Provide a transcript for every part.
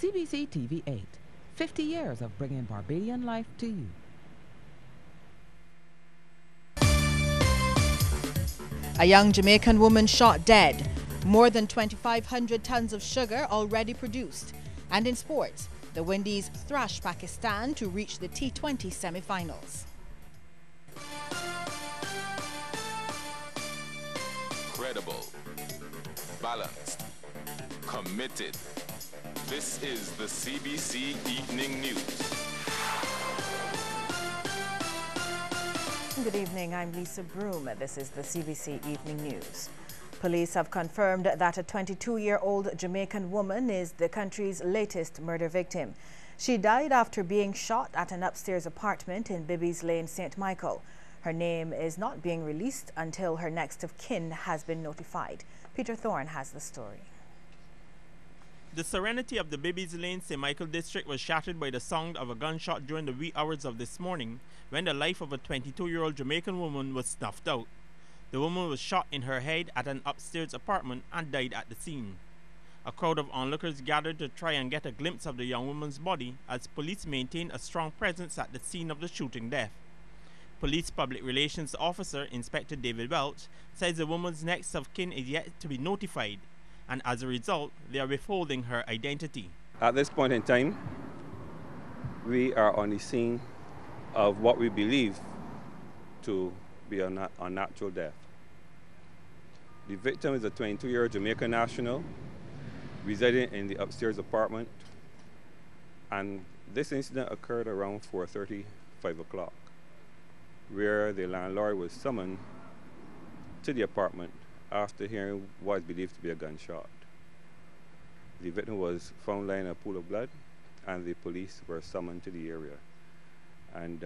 CBC TV 8, 50 years of bringing Barbadian life to you. A young Jamaican woman shot dead. More than 2,500 tons of sugar already produced. And in sports, the Windies thrash Pakistan to reach the T20 semi-finals. Credible, balanced, committed. This is the CBC Evening News. Good evening, I'm Lisa Broom. This is the CBC Evening News. Police have confirmed that a 22-year-old Jamaican woman is the country's latest murder victim. She died after being shot at an upstairs apartment in Bibby's Lane, St. Michael. Her name is not being released until her next of kin has been notified. Peter Thorne has the story. The serenity of the Bibby's Lane, St. Michael district was shattered by the sound of a gunshot during the wee hours of this morning when the life of a 22-year-old Jamaican woman was snuffed out. The woman was shot in her head at an upstairs apartment and died at the scene. A crowd of onlookers gathered to try and get a glimpse of the young woman's body as police maintained a strong presence at the scene of the shooting death. Police Public Relations Officer Inspector David Welch says the woman's next of kin is yet to be notified, and as a result, they are withholding her identity. At this point in time, we are on the scene of what we believe to be a unnatural death. The victim is a 22-year-old Jamaican national residing in the upstairs apartment, and this incident occurred around 4:30, 5 o'clock, where the landlord was summoned to the apartment after hearing what is believed to be a gunshot. The victim was found lying in a pool of blood, and the police were summoned to the area. And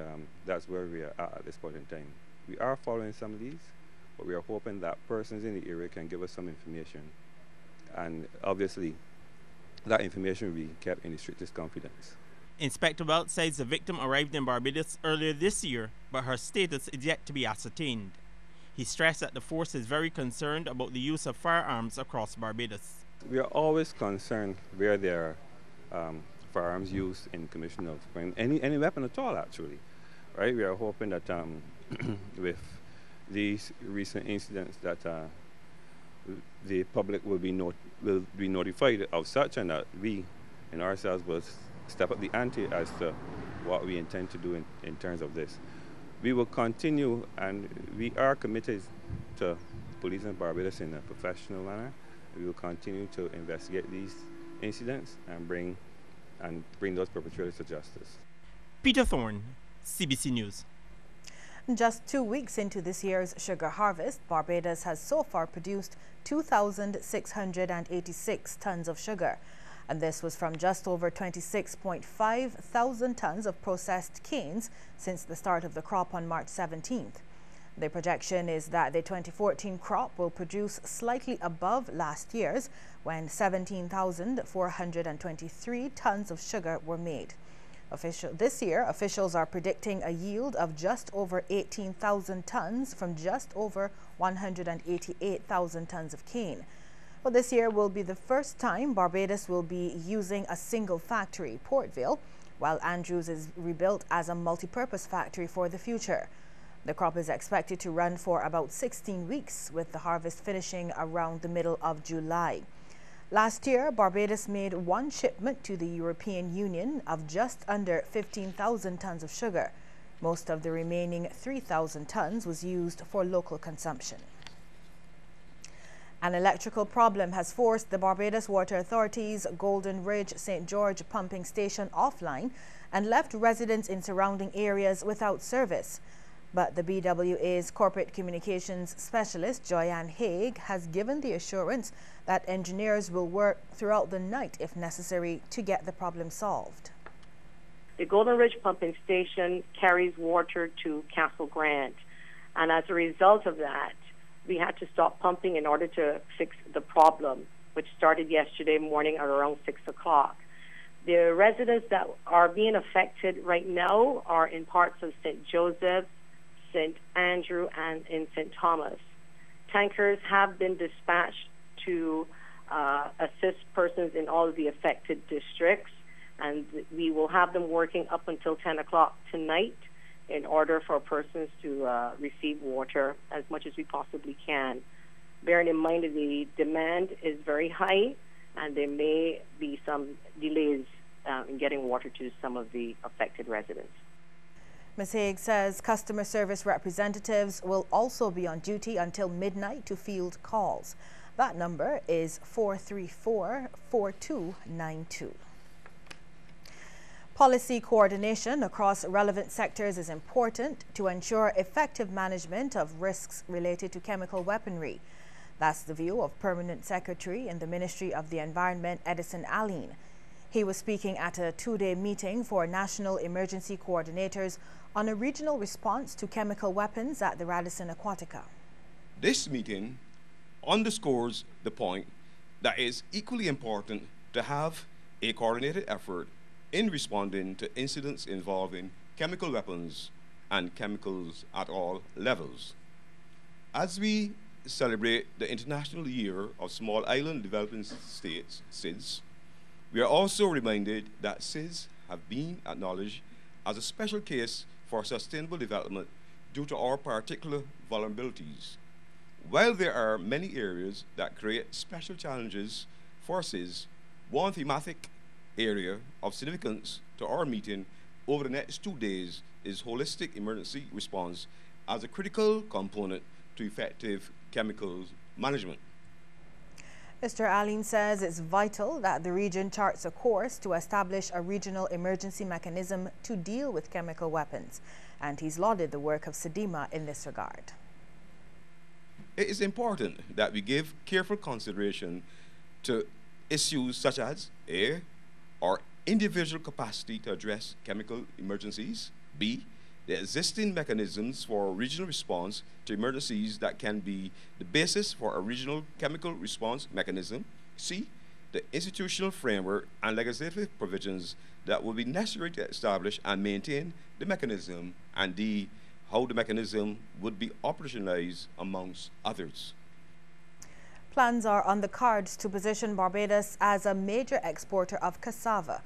that's where we are at this point in time. We are following some of these, but we are hoping that persons in the area can give us some information. And obviously, that information will be kept in the strictest confidence. Inspector Welch says the victim arrived in Barbados earlier this year, but her status is yet to be ascertained. He stressed that the force is very concerned about the use of firearms across Barbados. We are always concerned where there are firearms used in commission of crime, any weapon at all, actually. Right? We are hoping that with these recent incidents that the public will be notified of such, and that we, in ourselves, will step up the ante as to what we intend to do in terms of this. We will continue, and we are committed to policing Barbados in a professional manner. We will continue to investigate these incidents and bring those perpetrators to justice. Peter Thorne, CBC News. Just 2 weeks into this year's sugar harvest, Barbados has so far produced 2,686 tons of sugar. And this was from just over 26.5 thousand tons of processed canes since the start of the crop on March 17th. The projection is that the 2014 crop will produce slightly above last year's, when 17,423 tons of sugar were made. This year, officials are predicting a yield of just over 18,000 tons from just over 188,000 tons of cane. Well, this year will be the first time Barbados will be using a single factory, Portville, while Andrews is rebuilt as a multi-purpose factory for the future. The crop is expected to run for about 16 weeks, with the harvest finishing around the middle of July. Last year, Barbados made one shipment to the European Union of just under 15,000 tons of sugar. Most of the remaining 3,000 tons was used for local consumption. An electrical problem has forced the Barbados Water Authority's Golden Ridge St. George pumping station offline and left residents in surrounding areas without service. But the BWA's corporate communications specialist, Joyanne Haig, has given the assurance that engineers will work throughout the night if necessary to get the problem solved. The Golden Ridge pumping station carries water to Castle Grant, and as a result of that, we had to stop pumping in order to fix the problem, which started yesterday morning at around 6 o'clock. The residents that are being affected right now are in parts of St. Joseph, St. Andrew, and in St. Thomas. Tankers have been dispatched to assist persons in all of the affected districts, and we will have them working up until 10 o'clock tonight in order for persons to receive water as much as we possibly can. Bearing in mind that the demand is very high and there may be some delays in getting water to some of the affected residents. Ms. Haig says customer service representatives will also be on duty until midnight to field calls. That number is 434-4292. Policy coordination across relevant sectors is important to ensure effective management of risks related to chemical weaponry. That's the view of Permanent Secretary in the Ministry of the Environment, Edison Allen. He was speaking at a two-day meeting for national emergency coordinators on a regional response to chemical weapons at the Radisson Aquatica. This meeting underscores the point that it's equally important to have a coordinated effort in responding to incidents involving chemical weapons and chemicals at all levels. As we celebrate the International Year of Small Island Developing States, SIDS, we are also reminded that SIDS have been acknowledged as a special case for sustainable development due to our particular vulnerabilities. While there are many areas that create special challenges for SIDS, one thematic area of significance to our meeting over the next 2 days is holistic emergency response as a critical component to effective chemicals management. Mr. Allen says it's vital that the region charts a course to establish a regional emergency mechanism to deal with chemical weapons, and he's lauded the work of SEDEMA in this regard. It is important that we give careful consideration to issues such as A, our individual capacity to address chemical emergencies, B, the existing mechanisms for regional response to emergencies that can be the basis for a regional chemical response mechanism, C, the institutional framework and legislative provisions that will be necessary to establish and maintain the mechanism, and D, how the mechanism would be operationalized amongst others. Plans are on the cards to position Barbados as a major exporter of cassava.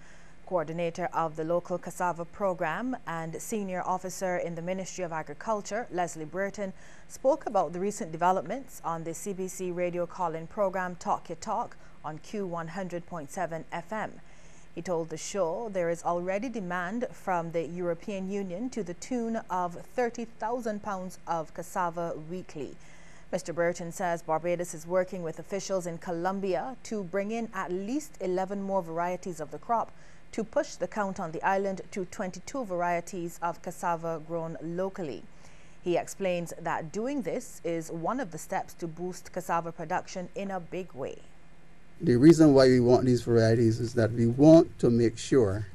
Coordinator of the local cassava program and senior officer in the Ministry of Agriculture, Leslie Burton, spoke about the recent developments on the CBC radio call-in program Talk Your Talk on Q100.7 FM. He told the show there is already demand from the European Union to the tune of 30,000 pounds of cassava weekly. Mr. Burton says Barbados is working with officials in Colombia to bring in at least 11 more varieties of the crop to push the count on the island to 22 varieties of cassava grown locally. He explains that doing this is one of the steps to boost cassava production in a big way. The reason why we want these varieties is that we want to make sure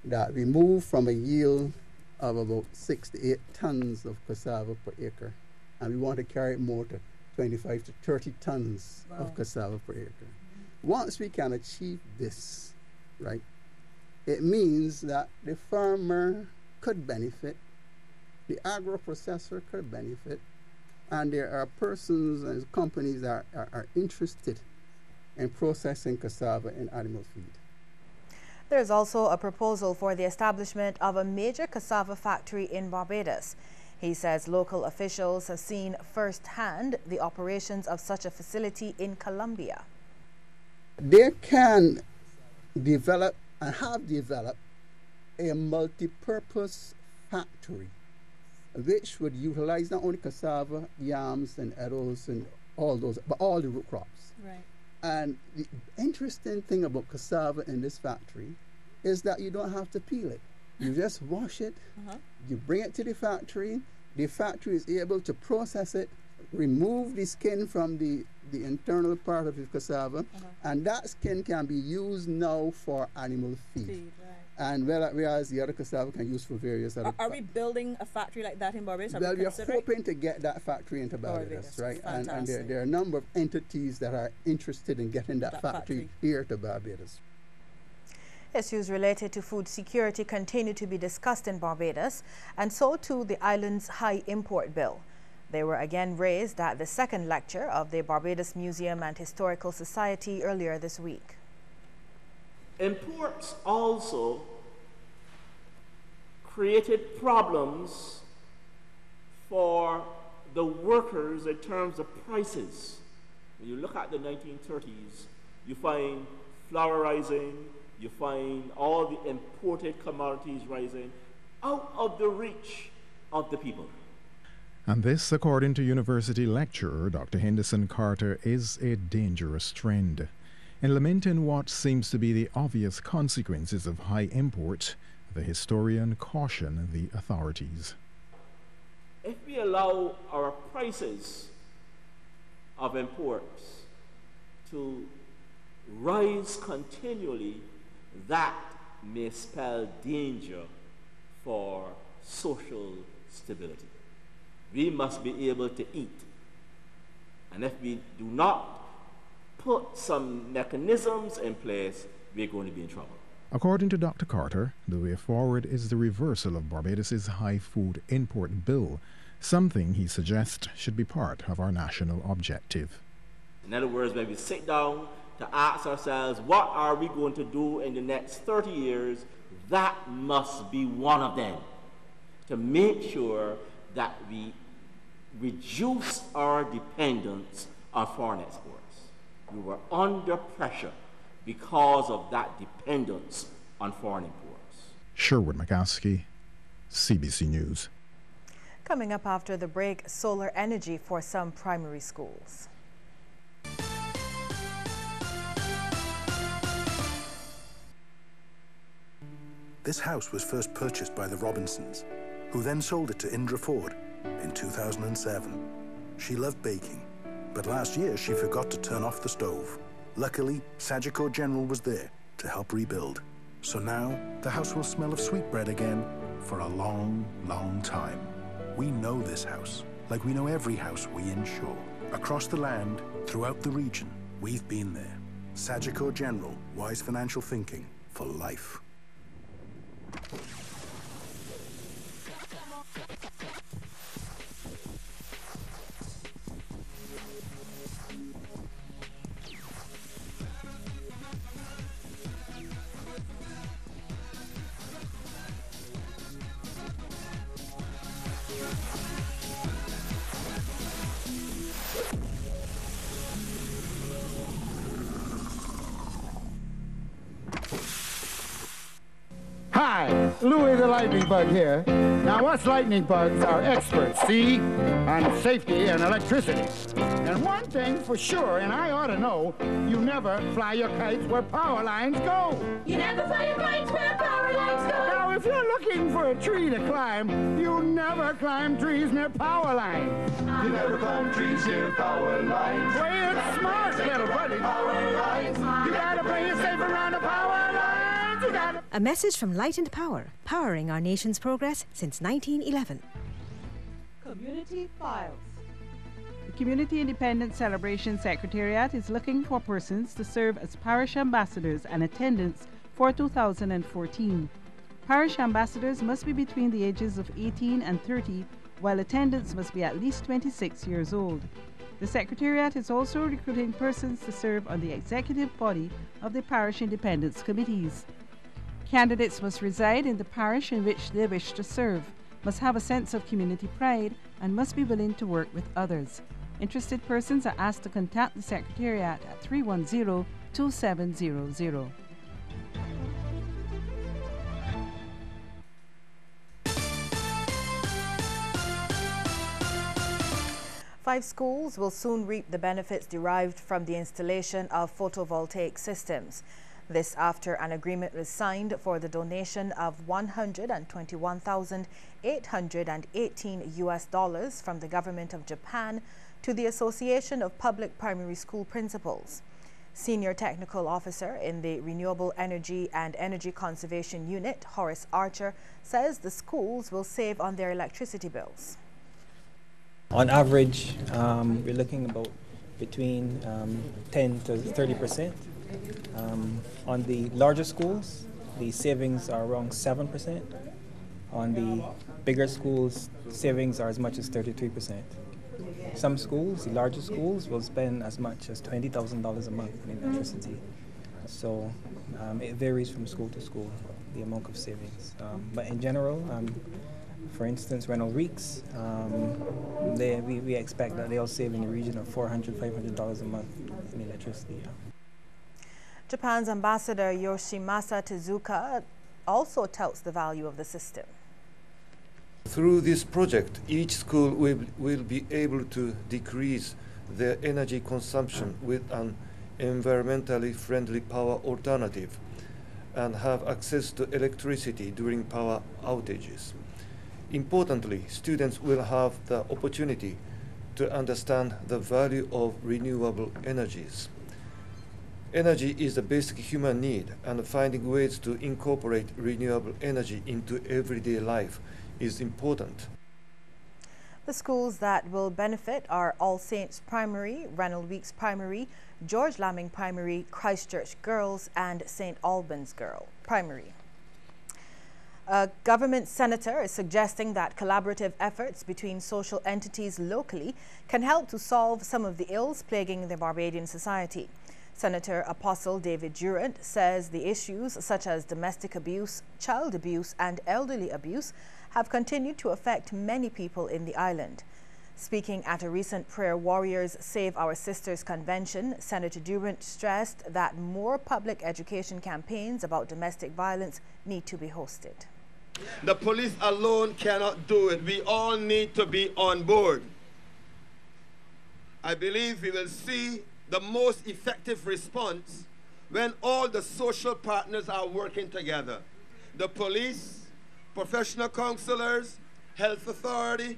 that we move from a yield of about 6 to 8 tons of cassava per acre, and we want to carry it more to 25 to 30 tons of cassava per acre. Once we can achieve this, right, it means that the farmer could benefit, the agro-processor could benefit, and there are persons and companies that are interested in processing cassava in animal feed. There's also a proposal for the establishment of a major cassava factory in Barbados. He says local officials have seen firsthand the operations of such a facility in Colombia. They can develop and have developed a multi-purpose factory which would utilize not only cassava, yams and eddos and all those, but all the root crops. Right. And the interesting thing about cassava in this factory is that you don't have to peel it. You just wash it, you bring it to the factory is able to process it, remove the skin from the internal part of the cassava, and that skin can be used now for animal feed. Right. And whereas the other cassava can use for various other... Are we building a factory like that in Barbados? Well, we are hoping to get that factory into Barbados, right? And there are a number of entities that are interested in getting that factory here to Barbados. Issues related to food security continue to be discussed in Barbados, and so too the island's high import bill. They were again raised at the second lecture of the Barbados Museum and Historical Society earlier this week. Imports also created problems for the workers in terms of prices. When you look at the 1930s, you find flour rising, you find all the imported commodities rising out of the reach of the people. And this, according to university lecturer Dr. Henderson Carter, is a dangerous trend. In lamenting what seems to be the obvious consequences of high import, the historian cautioned the authorities. If we allow our prices of imports to rise continually, that may spell danger for social stability. We must be able to eat. And if we do not put some mechanisms in place, we're going to be in trouble. According to Dr. Carter, the way forward is the reversal of Barbados's high food import bill, something he suggests should be part of our national objective. In other words, when we sit down to ask ourselves, what are we going to do in the next 30 years, that must be one of them, to make sure that we reduce our dependence on foreign exports. We were under pressure because of that dependence on foreign imports. Sherwood McCaskey, CBC News. Coming up after the break, solar energy for some primary schools. This house was first purchased by the Robinsons, who then sold it to Indra Ford in 2007. She loved baking, but last year she forgot to turn off the stove. Luckily, Sagicor General was there to help rebuild. So now, the house will smell of sweetbread again for a long, long time. We know this house, like we know every house we insure. Across the land, throughout the region, we've been there. Sagicor General, wise financial thinking for life. Hi, Louis the Lightning Bug here. Now us lightning bugs are experts, see, on safety and electricity. And one thing for sure, and I ought to know, you never fly your kites where power lines go. You never fly your kites where power lines go. Now if you're looking for a tree to climb, you never climb trees near power lines. You never climb trees near power lines. Play it smart, little buddy. Power lines. You gotta play it safe around the power lines. A message from Light and Power, powering our nation's progress since 1911. Community Files. The Community Independence Celebration Secretariat is looking for persons to serve as parish ambassadors and attendants for 2014. Parish ambassadors must be between the ages of 18 and 30, while attendants must be at least 26 years old. The Secretariat is also recruiting persons to serve on the executive body of the parish independence committees. Candidates must reside in the parish in which they wish to serve, must have a sense of community pride, and must be willing to work with others. Interested persons are asked to contact the Secretariat at 310-2700. Five schools will soon reap the benefits derived from the installation of photovoltaic systems. This after an agreement was signed for the donation of $121,818 from the government of Japan to the Association of Public Primary School Principals. Senior Technical Officer in the Renewable Energy and Energy Conservation Unit, Horace Archer, says the schools will save on their electricity bills. On average, we're looking about between 10 to 30%. On the larger schools, the savings are around 7%. On the bigger schools, savings are as much as 33%. Some schools, the larger schools, will spend as much as $20,000 a month in electricity. So it varies from school to school, the amount of savings. But in general, for instance, Reynolds Reeks, we expect that they'll save in the region of $400, $500 a month in electricity. Japan's Ambassador Yoshimasa Tezuka also touts the value of the system. Through this project, each school will be able to decrease their energy consumption with an environmentally friendly power alternative and have access to electricity during power outages. Importantly, students will have the opportunity to understand the value of renewable energies. Energy is a basic human need, and finding ways to incorporate renewable energy into everyday life is important. The schools that will benefit are All Saints Primary, Reynolds Reeks Primary, George Lamming Primary, Christchurch Girls, and St. Albans Primary. A government senator is suggesting that collaborative efforts between social entities locally can help to solve some of the ills plaguing the Barbadian society. Senator Apostle David Durant says the issues such as domestic abuse, child abuse, and elderly abuse have continued to affect many people in the island. Speaking at a recent Prayer Warriors Save Our Sisters convention, Senator Durant stressed that more public education campaigns about domestic violence need to be hosted. The police alone cannot do it. We all need to be on board. I believe we will see the most effective response when all the social partners are working together. The police, professional counselors, health authority,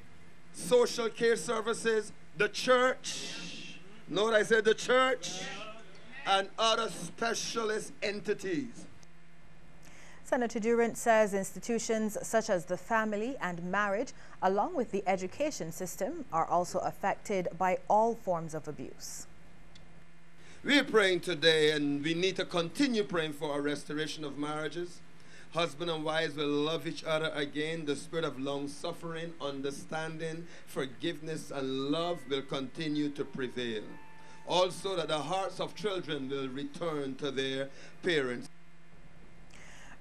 social care services, the church, note I said the church, and other specialist entities. Senator Durant says institutions such as the family and marriage, along with the education system, are also affected by all forms of abuse. We're praying today, and we need to continue praying for a restoration of marriages. Husband and wives will love each other again. The spirit of long-suffering, understanding, forgiveness, and love will continue to prevail. Also, that the hearts of children will return to their parents.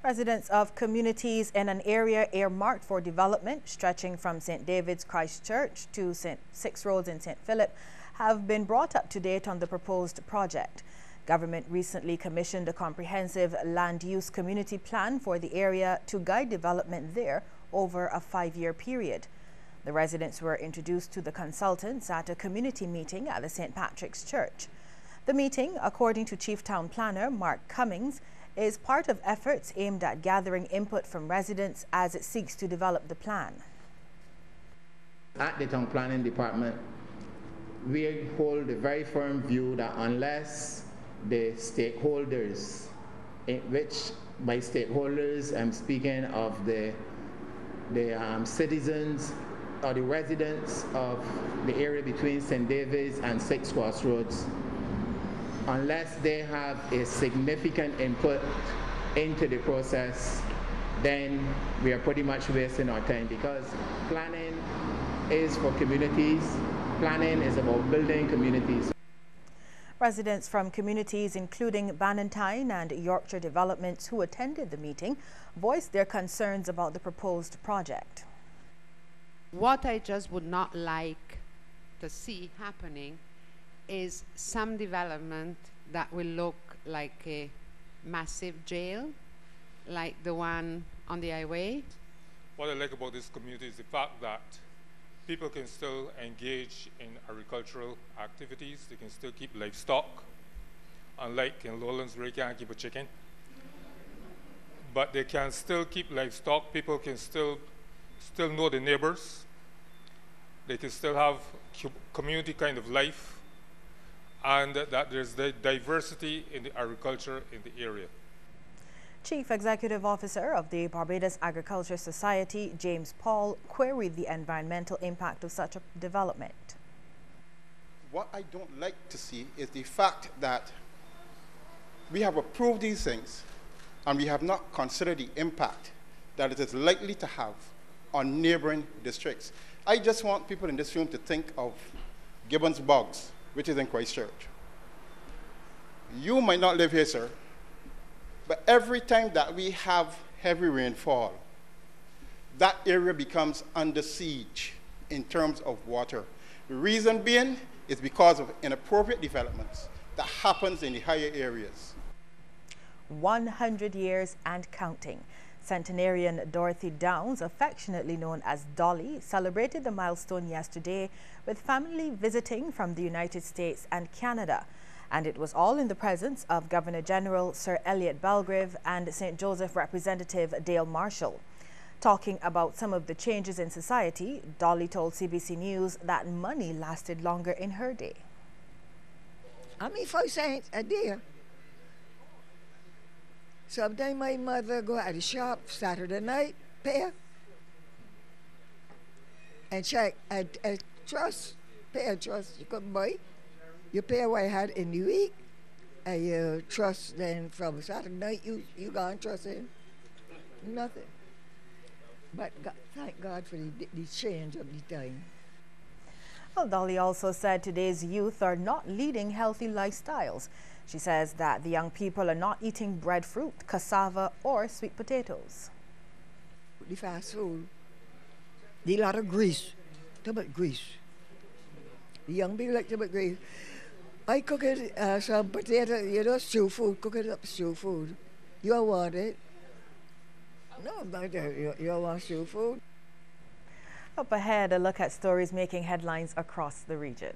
Residents of communities in an area earmarked for development, stretching from St. David's Christchurch to St. Six Roads in St. Philip, have been brought up to date on the proposed project. Government recently commissioned a comprehensive land use community plan for the area to guide development there over a 5-year period. The residents were introduced to the consultants at a community meeting at the St. Patrick's Church. The meeting, according to Chief Town Planner Mark Cummings, is part of efforts aimed at gathering input from residents as it seeks to develop the plan. At the Town Planning Department, we hold a very firm view that unless the stakeholders, which by stakeholders I'm speaking of the citizens or the residents of the area between St. David's and Six Crossroads, unless they have a significant input into the process, then we are pretty much wasting our time, because planning is for communities. Planning is about building communities. Residents from communities including Bannatyne and Yorkshire Developments who attended the meeting voiced their concerns about the proposed project. What I just would not like to see happening is some development that will look like a massive jail, like the one on the highway. What I like about this community is the fact that people can still engage in agricultural activities. They can still keep livestock. Unlike in lowlands where you can't keep a chicken. But they can still keep livestock. People can still know the neighbors. They can still have community kind of life. And that there's the diversity in the agriculture in the area. Chief Executive Officer of the Barbados Agriculture Society, James Paul, queried the environmental impact of such a development. What I don't like to see is the fact that we have approved these things and we have not considered the impact that it is likely to have on neighboring districts. I just want people in this room to think of Gibbons Bogs, which is in Christchurch. You might not live here, sir, but every time that we have heavy rainfall, that area becomes under siege in terms of water. The reason being is because of inappropriate developments that happens in the higher areas. 100 years and counting. Centenarian Dorothy Downs, affectionately known as Dolly, celebrated the milestone yesterday with family visiting from the United States and Canada. And it was all in the presence of Governor General Sir Elliot Belgrave and St. Joseph Representative Dale Marshall. Talking about some of the changes in society, Dolly told CBC News that money lasted longer in her day. I mean, 5 cents a day. Sometimes my mother go at the shop Saturday night, pay, and check a trust, pay a trust you could buy. You pay what you had in the week, and you trust then from Saturday night you go and trust in nothing. But God, thank God for the change of the time. Well, Dolly also said today's youth are not leading healthy lifestyles. She says that the young people are not eating breadfruit, cassava, or sweet potatoes. The fast food, a lot of grease, too much grease. The young people like too much grease. I cook it, some potato, you know, stew food, cook it up stew food. You don't want it. No, but you don't want stew food. Up ahead, a look at stories making headlines across the region.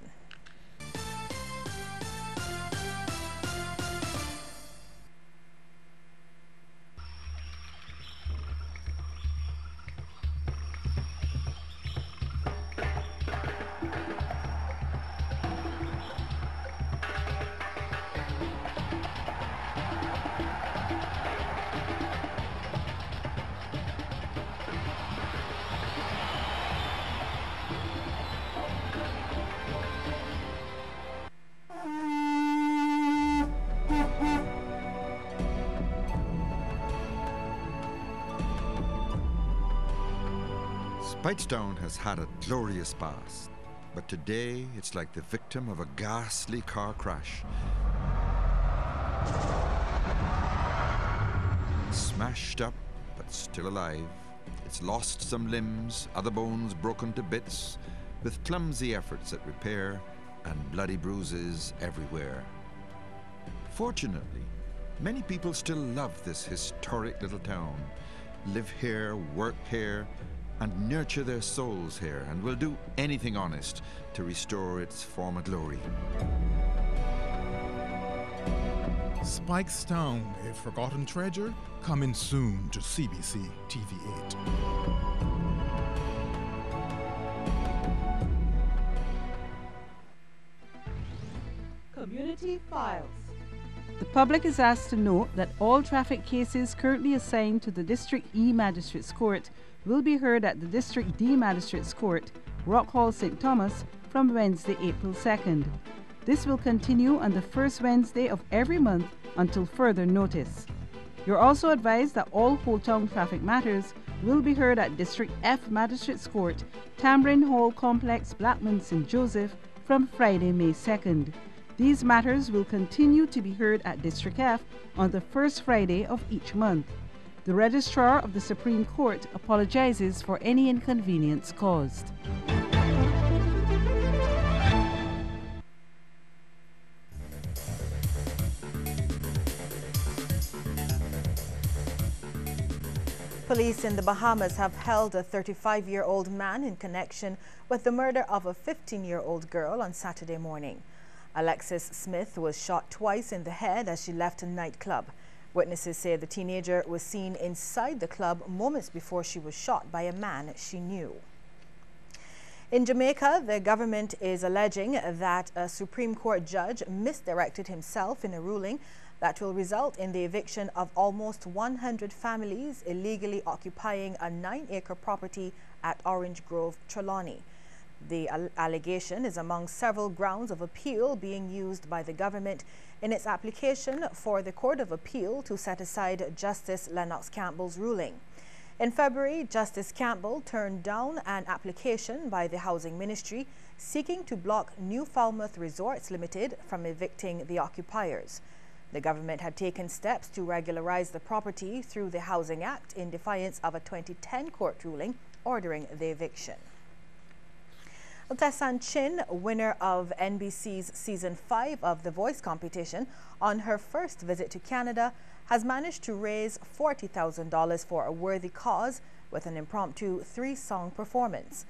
Speightstown has had a glorious past, but today it's like the victim of a ghastly car crash. Smashed up, but still alive, it's lost some limbs, other bones broken to bits, with clumsy efforts at repair and bloody bruises everywhere. Fortunately, many people still love this historic little town, live here, work here, and nurture their souls here, and will do anything honest to restore its former glory. Speightstown, a forgotten treasure, coming soon to CBC TV8. Community Files. The public is asked to note that all traffic cases currently assigned to the District E Magistrates Court will be heard at the District D Magistrates Court, Rock Hall, St. Thomas, from Wednesday, April 2nd. This will continue on the first Wednesday of every month until further notice. You're also advised that all Holtown traffic matters will be heard at District F Magistrates Court, Tambourine Hall Complex, Blackman, St. Joseph, from Friday, May 2nd. These matters will continue to be heard at District F on the first Friday of each month. The Registrar of the Supreme Court apologizes for any inconvenience caused. Police in the Bahamas have held a 35-year-old man in connection with the murder of a 15-year-old girl on Saturday morning. Alexis Smith was shot twice in the head as she left a nightclub. Witnesses say the teenager was seen inside the club moments before she was shot by a man she knew. In Jamaica, the government is alleging that a Supreme Court judge misdirected himself in a ruling that will result in the eviction of almost 100 families illegally occupying a 9-acre property at Orange Grove, Trelawney. The allegation is among several grounds of appeal being used by the government in its application for the Court of Appeal to set aside Justice Lennox Campbell's ruling. In February, Justice Campbell turned down an application by the Housing Ministry seeking to block New Falmouth Resorts Limited from evicting the occupiers. The government had taken steps to regularize the property through the Housing Act in defiance of a 2010 court ruling ordering the eviction. Tessan Chin, winner of NBC's Season 5 of The Voice competition, on her first visit to Canada, has managed to raise $40,000 for a worthy cause with an impromptu 3-song performance.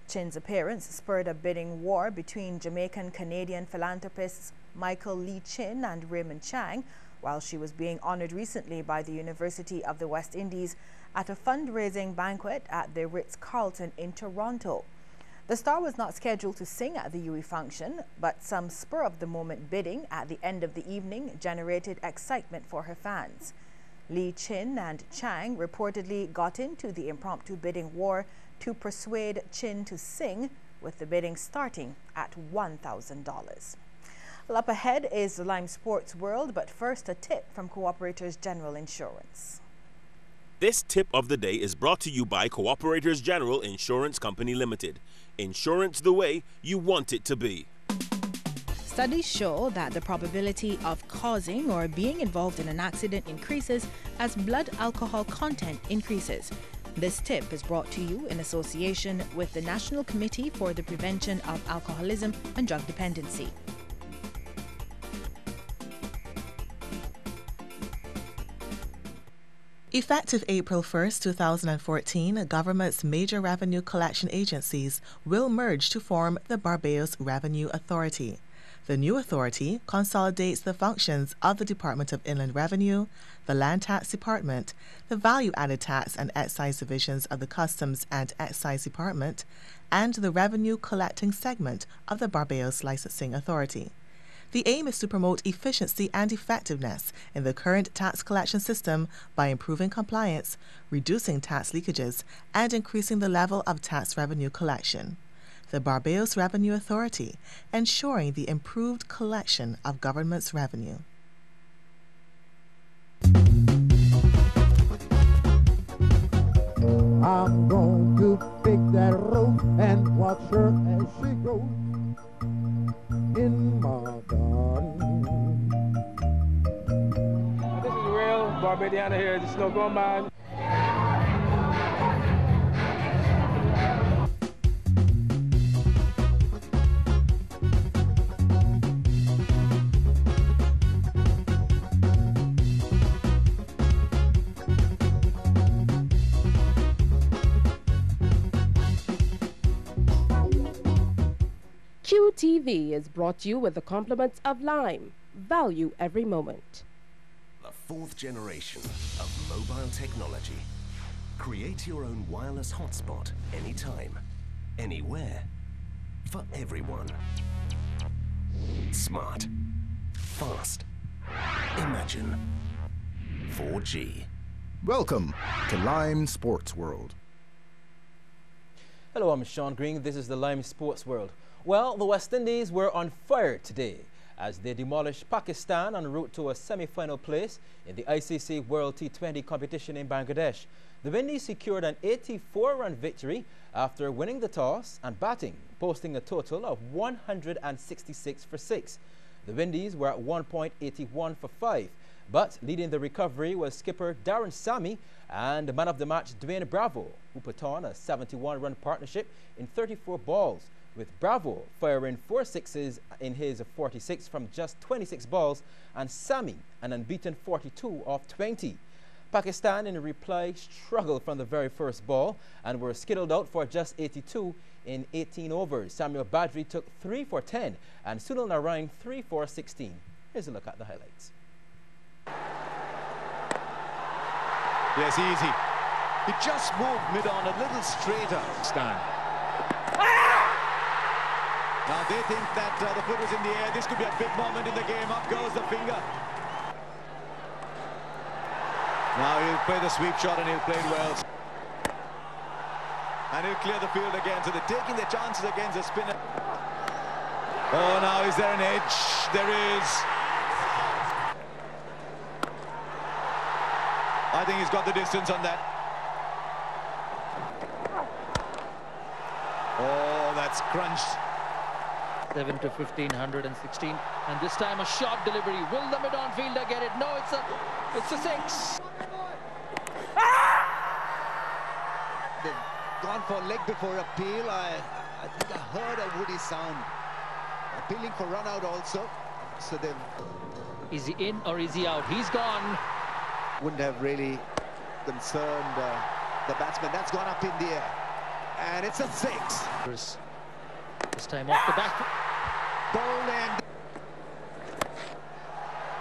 Chin's appearance spurred a bidding war between Jamaican-Canadian philanthropists Michael Lee Chin and Raymond Chang, while she was being honored recently by the University of the West Indies at a fundraising banquet at the Ritz-Carlton in Toronto. The star was not scheduled to sing at the UE function, but some spur-of-the-moment bidding at the end of the evening generated excitement for her fans. Lee Chin and Chang reportedly got into the impromptu bidding war to persuade Chin to sing, with the bidding starting at $1,000. Well, up ahead is the Lime Sports World, but first a tip from Cooperators General Insurance. This tip of the day is brought to you by Cooperators General Insurance Company Limited. Insurance the way you want it to be. Studies show that the probability of causing or being involved in an accident increases as blood alcohol content increases. This tip is brought to you in association with the National Committee for the Prevention of Alcoholism and Drug Dependency. Effective April 1, 2014, the government's major revenue collection agencies will merge to form the Barbados Revenue Authority. The new authority consolidates the functions of the Department of Inland Revenue, the Land Tax Department, the Value-Added Tax and Excise Divisions of the Customs and Excise Department, and the Revenue Collecting Segment of the Barbados Licensing Authority. The aim is to promote efficiency and effectiveness in the current tax collection system by improving compliance, reducing tax leakages, and increasing the level of tax revenue collection. The Barbados Revenue Authority, ensuring the improved collection of government's revenue. I'm going to pick that rose and watch her as she grows in my garden. This is real Barbadiana here, the Snow Going Man. QTV is brought to you with the compliments of Lime. Value every moment. The fourth generation of mobile technology. Create your own wireless hotspot anytime, anywhere, for everyone. Smart, fast, imagine 4G. Welcome to Lime Sports World. Hello, I'm Sean Green. This is the Lime Sports World. Well, the West Indies were on fire today as they demolished Pakistan en route to a semi-final place in the ICC World T20 competition in Bangladesh. The Windies secured an 84-run victory after winning the toss and batting, posting a total of 166 for 6. The Windies were at 1.81 for 5, but leading the recovery was skipper Darren Sammy and the man of the match Dwayne Bravo, who put on a 71-run partnership in 34 balls, with Bravo firing 4 sixes in his 46 from just 26 balls and Sammy an unbeaten 42 off 20. Pakistan in reply struggled from the very first ball and were skittled out for just 82 in 18 overs. Samuel Badri took 3 for 10 and Sunil Narayan 3 for 16. Here's a look at the highlights. Yes, easy. He just moved mid-on a little straighter. Stan. Now they think that the foot was in the air. This could be a big moment in the game. Up goes the finger. Now he'll play the sweep shot and he'll play it well. And he'll clear the field again. So they're taking their chances against the spinner. Oh, now is there an edge? There is. I think he's got the distance on that. Oh, that's crunched. 7 to 15, 116. And this time a short delivery. Will the midfielder get it? No, it's a 6. They've gone for leg before appeal. I think I heard a woody sound. Appealing for run out also. So they've... Is he in or is he out? He's gone. Wouldn't have really concerned the batsman. That's gone up in the air. And it's a 6. This time off the back. Bowled in.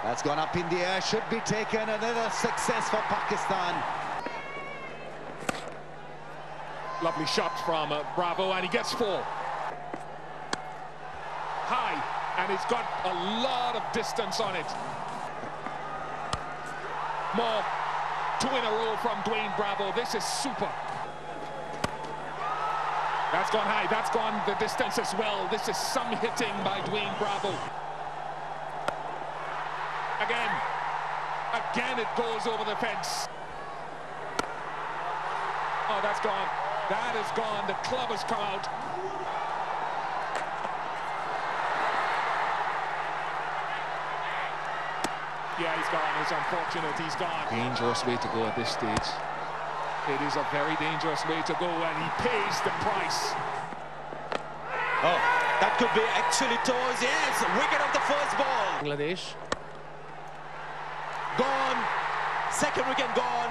That's gone up in the air. Should be taken. Another success for Pakistan. Lovely shot from Bravo, and he gets 4. High, and it's got a lot of distance on it. More 2 in a row from Dwayne Bravo. This is super. That's gone high, that's gone the distance as well. This is some hitting by Dwayne Bravo. Again it goes over the fence. Oh, that's gone. That is gone. The club has come out. Yeah, he's gone. It's unfortunate. He's gone. Dangerous way to go at this stage. It is a very dangerous way to go, and he pays the price. Oh, that could be actually towards, yes, wicket of the first ball. Bangladesh. Gone. Second wicket gone.